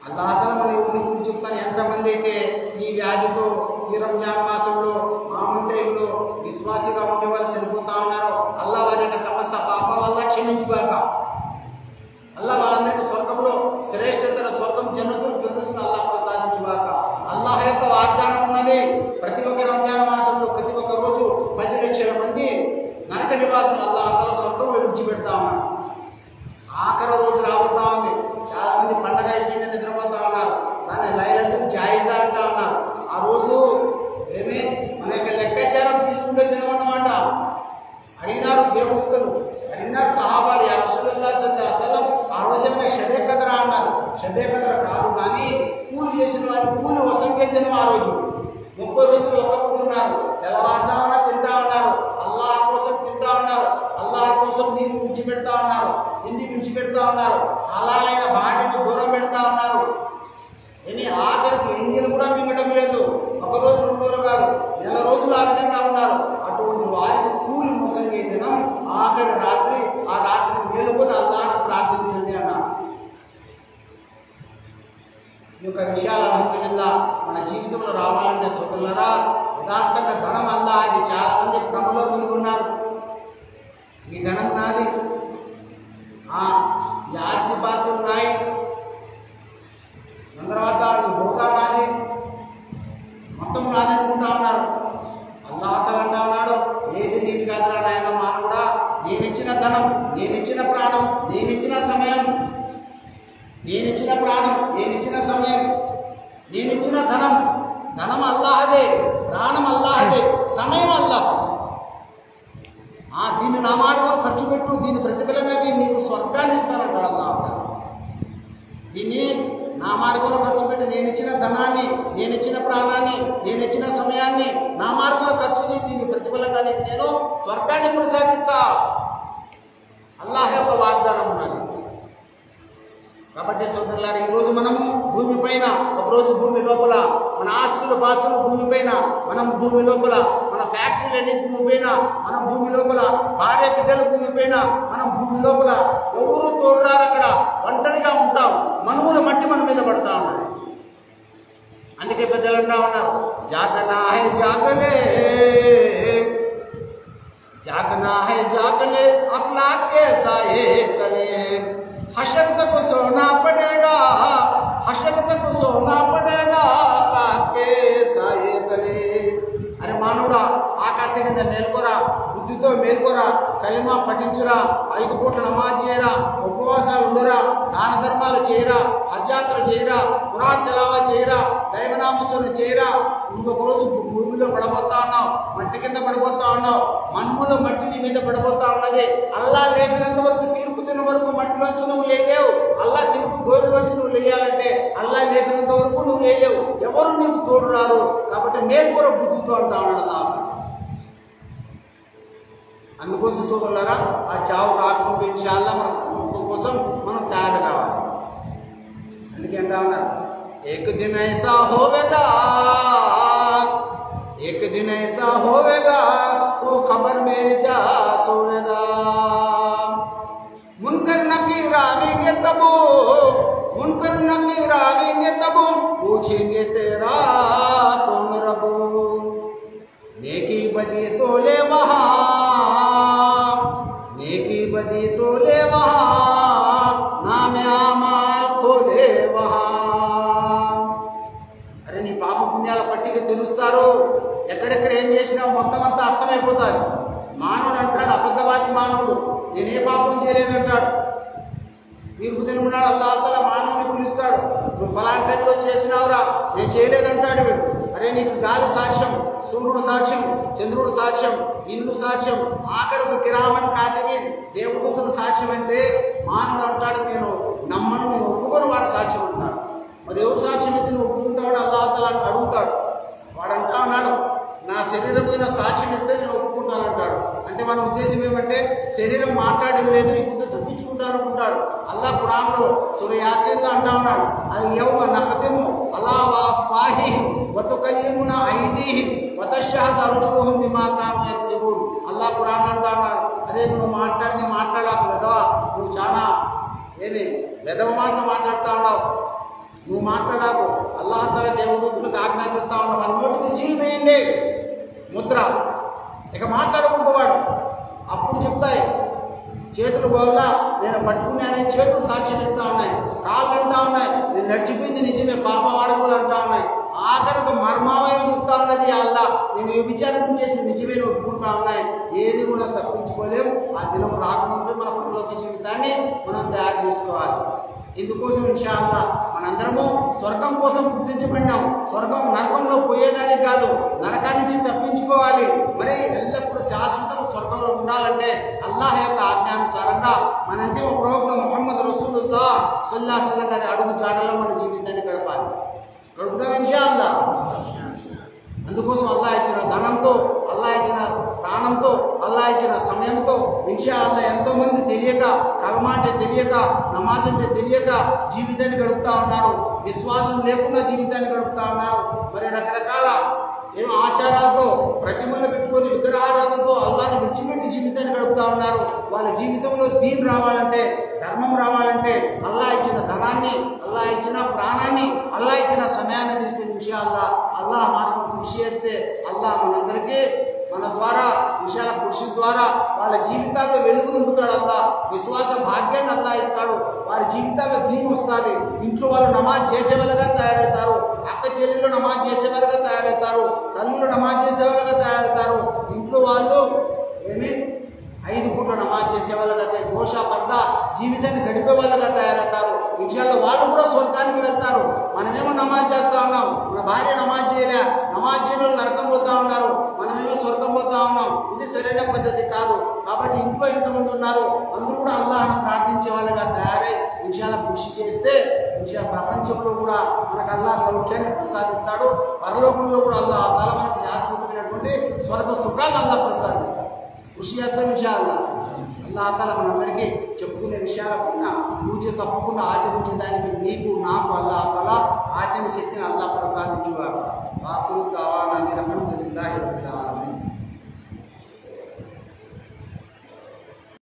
[SPEAKER 1] అల్లాహ్ మన ఊరికి చెప్తాను. ఎంతమంది అయితే ఈ వ్యాధితో ఈ రంజాన్ మాసంలో మామూలు టైంలో విశ్వాసిగా ఉండే వాళ్ళు చనిపోతా ఉన్నారో అల్లా వారి యొక్క సమస్త పాపాలల్లా క్షమించుగాక. అల్లా వాళ్ళందరికీ స్వర్గంలో శ్రేష్ఠతర స్వర్గం జన్నతుల్ ఫిర్దౌస్ అల్లా ప్రసాదించుగాక. అల్లాహ్ యొక్క వాగ్దానం ఉన్నది. ప్రతి ఒక్క రంజాన్ మాసంలో ప్రతి ఒక్క రోజు 10 లక్షల మంది నరక నివాసం అల్లాహ్ స్వర్గంలో విడిచిపెడతా ఉన్నారు. ఆఖరి రోజు రాబోతా ఉంది. చాలా మంది పండగ అయిపోయిందని నిద్రపోతా ఉన్నారు. దాన్ని లైలతుల్ జాయిజా అంటా ఉన్నారు. ఆ రోజు ఏమి మన యొక్క లెక్కాచారం తీసుకుంటే తినమన్నమాట. అడిగినారు దేవుడులు, అడిగినారు సహాబాలు, యా రసూలుల్లాహ్ సల్లల్లాహు అలైహి వసల్లం ఆ రోజేమైనా షబే కదరా అన్నారు. షబే కదర కాదు, కానీ కూలి చేసిన వారి కూలి వసంగే తినం. ఆ రోజు 30 రోజులు ఒక్కకుంటున్నారు. తెల్లవారుజామున తింటా ఉన్నారు. అల్లాహ్ కోసం తింటా ఉన్నారు. అల్లాహ్ కోసం నీరు విడిచిపెడతా ఉన్నారు. తిండి విడిచిపెడతా ఉన్నారు. హలాలైన భార్యను దూరం పెడతా ఉన్నారు. ఏమి ఆఖరికి ఎంగిల్ కూడా మిగడం లేదు. 1 రోజు 2 రోజులు కాదు, నెల రోజులు ఆ విధంగా ఉన్నారు. అటువంటి వారికి కూలి మొసంగే దినం ఆఖరి రాత్రి. ఆ రాత్రి మేలుకొని అల్లాహ్ను ప్రార్థించండి అన్నారు. ఈ యొక్క విషయాలు అల్హమ్దులిల్లాహ్ మన జీవితంలో రావాలంటే సోదరులారా, యథార్థంగా ధనం అల్లాహ్. అది చాలా మంది భ్రమలో మునిగున్నారు. ఈ ధనం నాది, ఈ ఆస్తి పాస్తులు ఉన్నాయి, దాని తర్వాత ఈ హోదా నాది, మొత్తం నాది అనుకుంటా ఉన్నారు. అల్లాహ్ తఆలా అంటా ఉన్నాడు, ఏది నీది కాదురా నాయన మానవుడా. నేనిచ్చిన ధనం, నేనిచ్చిన ప్రాణం, నేనిచ్చిన సమయం, నేనిచ్చిన ప్రాణం, నేనిచ్చిన సమయం, నేనిచ్చిన ధనం. ధనం అల్లాహదే, ప్రాణం అల్లాహదే, సమయం అల్లాహ్. దీన్ని నా మార్గంలో ఖర్చు పెట్టు, దీని ప్రతిఫలంగా నీకు స్వర్గాన్ని ఇస్తానంటాడు అల్లాహ్. దీన్ని నా మార్గంలో ఖర్చు పెట్టి, నేను ఇచ్చిన ధనాన్ని, నేను ఇచ్చిన ప్రాణాన్ని, నేను ఇచ్చిన సమయాన్ని నా మార్గంలో ఖర్చు చేయి, దీని ప్రతిఫలంగా నీకు నేను స్వర్గాన్ని ప్రసాదిస్తా. అల్లాహ్ యొక్క వాగ్దానం ఉన్నది. కాబట్టి సోదరులారా, ఈరోజు మనము భూమిపైన, ఒకరోజు భూమి లోపల మన ఆస్తులు పాస్తులు భూమిపైన, మనం భూమి లోపల మన ఫ్యాక్టరీలన్నీ భూమిపైన, మనం భూమి లోపల భార్య బిడ్డలు భూమిపైన, మనం భూమి లోపల ఎవరు తోడురారు. అక్కడ ఒంటరిగా ఉంటాం. మనువుల మట్టి మన మీద పడతా ఉన్నాయి. అందుకే పెద్దలు అంటా ఉన్నారు, జాగనా హై జాగలే, జాగనా హై జాగలే, అఫ్లాక్ కే సాయే తలే, हशर तक सोना पड़ेगा, हशर तक सोना पड़ेगा, खाके साये तले. अरे मानवड़ा, ఆకాశం కింద మేల్కోరా, బుద్ధితో మేల్కోరా, కలిమా పఠించురా, 5 పూట్ల నమాజ్ చేయరా, ఉపవాసాలు ఉండరా, దాన ధర్మాలు చేయరా, హజ్యాత్ర చేయరా, ఖురాన్ తిలావత్ చేయరా, దైవనామస్మరణ చేయరా. ఇంకొక రోజు భూమిలో పడబోతా ఉన్నావు, మట్టి కింద పడబోతా ఉన్నావు, మనుముల మట్టి నీ మీద పడబోతా ఉన్నది. అల్లా లేపినంత వరకు, తీర్పు తిన్న వరకు మట్టిలోంచి నువ్వు లేలేవు. అల్లా తీర్పు గోరులోంచి నువ్వు లేయాలంటే అల్లా లేపినంత వరకు నువ్వు లేలేవు. ఎవరు నీకు తోడు రారు. కాబట్టి మేల్కొర బుద్ధితో అంటా ఉన్నాడు అల్లా. అందుకోసం చూడాలరా, ఆ చావు రాకముందు ఇన్షాల్లా మనం కోసం మనం తయారు కావాలి. అందుకే అంటా ఉన్నారు, एक दिन ऐसा होवेगा, एक दिन ऐसा होवेगा तो खबर में जा सोवेगा। मुनकर नकीर आवेंगे तब, मुनकर नकीर आवेंगे तब पूछेंगे तेरा कौन रब। नेकी बदी तो ले वहाँ, नेकी बदी तो ले वहाँ, नाम आमाल खोले वहाँ। अरे నీ పాప పుణ్యాల పట్టిక తెలుస్తారు, ఎక్కడెక్కడ ఏం చేసినావు మొత్తం అంతా అర్థమైపోతారు. మానవుడు అంటాడు, అబద్ధవాది మానవుడు, నేనే పాపం చేయలేదంటాడు. తీర్పు దినమునాడు అల్లాహ్ తఆలా మానవుని పిలుస్తాడు, నువ్వు ఫలానా టైంలో చేసినావురా, నేను చేయలేదంటాడు వీడు. అరే నీకు గాలి సాక్ష్యం, సూర్యుడు సాక్ష్యం, చంద్రుడు సాక్ష్యం, ఇల్లు సాక్ష్యం, ఆఖరికి కిరామన్ కాతిబీన్ దేవదూతల సాక్ష్యం అంటే మానవుడు అంటాడు నేను నమ్మను, నేను ఒప్పుకొని వాడు సాక్ష్యం అంటాడు. మరి ఎవరు సాక్ష్యం అయితే నువ్వు ఒప్పుకుంటాడు అల్లాహ్ తఆలా అడుగుతాడు. వాడు అంటా ఉన్నాడు నా శరీరం మీద సాక్ష్యం ఇస్తే నేను ఒప్పుకుంటాను అంటాడు. అంటే మన ఉద్దేశం ఏమంటే శరీరం మాట్లాడేది లేదు, ఇప్పుడు తప్పించుకుంటాను అనుకుంటాడు. అల్లాహ్ ఖురాన్లో సూరా యాసీన్లో అంటా ఉన్నాడు, అల్ యౌమ నఖతిము అలా అఫ్వాహిహిం వ తుకల్లిమునా ఐదీహిం వ తష్హదు అర్జులుహుం బిమా కాను యక్సిబూన్. అల్లాహ్ ఖురాన్లో అంటా ఉన్నాడు, అరే నువ్వు మాట్లాడాకు వెదవా, నువ్వు చాలా ఏమి వెదవ మాటలు మాట్లాడుతూ ఉన్నావు, నువ్వు మాట్లాడాకు. అల్లాహ్ తఆలా దేవదూతలకు ఆజ్ఞాపిస్తా ఉన్నావు, అని నోటికి సీల్ వేయండి ముద్ర, ఇక మాట్లాడకూడదు వాడు. అప్పుడు చెప్తాయి చేతులు వల్ల నేను పట్టుకున్నానని చేతులు సాక్ష్యం ఇస్తా ఉన్నాయి, కాళ్ళు అంటా ఉన్నాయి నేను నడిచిపోయింది నిజమే, పాపం ఆడకూడదు అంటా ఉన్నాయి. ఆఖరికి మర్మావయం చెప్తా ఉన్నది అల్లాహ్ నేను వ్యభిచారం చేసి నిజమే ఒప్పుకుంటా ఉన్నాయి. ఏది కూడా తప్పించుకోలేం. ఆ దినం రాకముందే మన పరలోక జీవితాన్ని మనం తయారు చేసుకోవాలి. ఇందుకోసం ఇన్షాఅల్లా మనందరము స్వర్గం కోసం గుర్తించబడినాం. స్వర్గం నరకంలో పోయేదానికి కాదు, నరకాన్ని నుంచి తప్పించుకోవాలి. మరి ఎల్లప్పుడూ శాశ్వతం స్వర్గంలో ఉండాలంటే అల్లాహ్ యొక్క ఆజ్ఞానుసారంగా మన అంతిమ ప్రవక్త ముహమ్మద్ రసూలుల్లాహ్ సల్లల్లాహు అలైహి వసల్లం గారి అడుగు జాడల్లో మన జీవితాన్ని గడపాలి. గడుపుదాం ఇన్షాఅల్లా. అందుకోసం అల్లాహ్ ఇచ్చిన ధనంతో, అల్లాహ్ ఇచ్చిన ప్రాణంతో, అల్లాహ్ ఇచ్చిన సమయంతో ఇన్షాఅల్లా ఎంతోమంది తెలియక, కల్మా అంటే తెలియక, నమాజ్ అంటే తెలియక జీవితాన్ని గడుపుతూ ఉన్నారు. విశ్వాసం లేకుండా జీవితాన్ని గడుపుతూ ఉన్నారు. మరి రకరకాల ఏమో ఆచారాలతో, ప్రతిమలు పెట్టుకొని విగ్రహారాధనతో అల్లాహ్ని విడిచిపెట్టి జీవితాన్ని గడుపుతూ ఉన్నారు. వాళ్ళ జీవితంలో దీన్ రావాలంటే, ధర్మం రావాలంటే అల్లాహ్ ఇచ్చిన ధనాన్ని, అల్లాహ్ ఇచ్చిన ప్రాణాన్ని, అల్లాహ్ ఇచ్చిన సమయాన్ని తీసుకుని ఇన్షాఅల్లా అల్లాహ్ మార్గం కృషి చేస్తే అల్లాహ్ మనందరికీ మన ద్వారా విషయాల కృషి ద్వారా వాళ్ళ జీవితాల్లో వెలుగు నింపుతాడు. అల్లాహ్ విశ్వాస భాగ్యాన్ని అల్లాహ్ ఇస్తాడు. వారి జీవితాల్లో దీని వస్తుంది. ఇంట్లో వాళ్ళు నమాజ్ చేసేవాళ్ళుగా తయారవుతారు, అక్క చెల్లెళ్ళు నమాజ్ చేసేవాళ్ళుగా తయారవుతారు, తల్లులు నమాజ్ చేసేవాళ్ళుగా తయారవుతారు. ఇంట్లో వాళ్ళు ఏమి 5 పూట్ల నమాజ్ చేసేవాళ్ళుగా, గోషా పర్దా జీవితాన్ని గడిపే వాళ్ళుగా తయారవుతారు. విషయాల్లో వాళ్ళు కూడా స్వర్గానికి వెళ్తారు. మనమేమో నమాజ్ చేస్తూ ఉన్నాం, మన భార్య నమాజ్ చేయలే, నమాజ్ చేయని వాళ్ళు నరకం పోతా ఉన్నారు, మనమేమో స్వర్గం పోతా ఉన్నాం. ఇది సరైన పద్ధతి కాదు. కాబట్టి ఇంట్లో ఎంతమంది ఉన్నారు అందరూ కూడా అల్లాహ్ని ప్రార్థించే వాళ్ళుగా తయారై విషయాల కృషి చేస్తే విషయ ప్రపంచంలో కూడా మనకు అల్లాహ్ సౌఖ్యాన్ని ప్రసాదిస్తాడు. పరలోకంలో కూడా అల్లాహ్ తఆలా మనకు శాశ్వతమైనటువంటి స్వర్గ సుఖాన్ని అల్లాహ్ ప్రసాదిస్తాడు. కృషి చేస్తాం ఇన్షాఅల్లా. అల్లాహ్ తఆలా మనందరికీ చెప్పుకునే విషయాలపైన పూజ తప్పకుండా ఆచరించడానికి మీకు నాకు అల్లాహ్ తఆలా ఆచరణ శక్తిని అల్లాహ్ ప్రసాదించుగాక.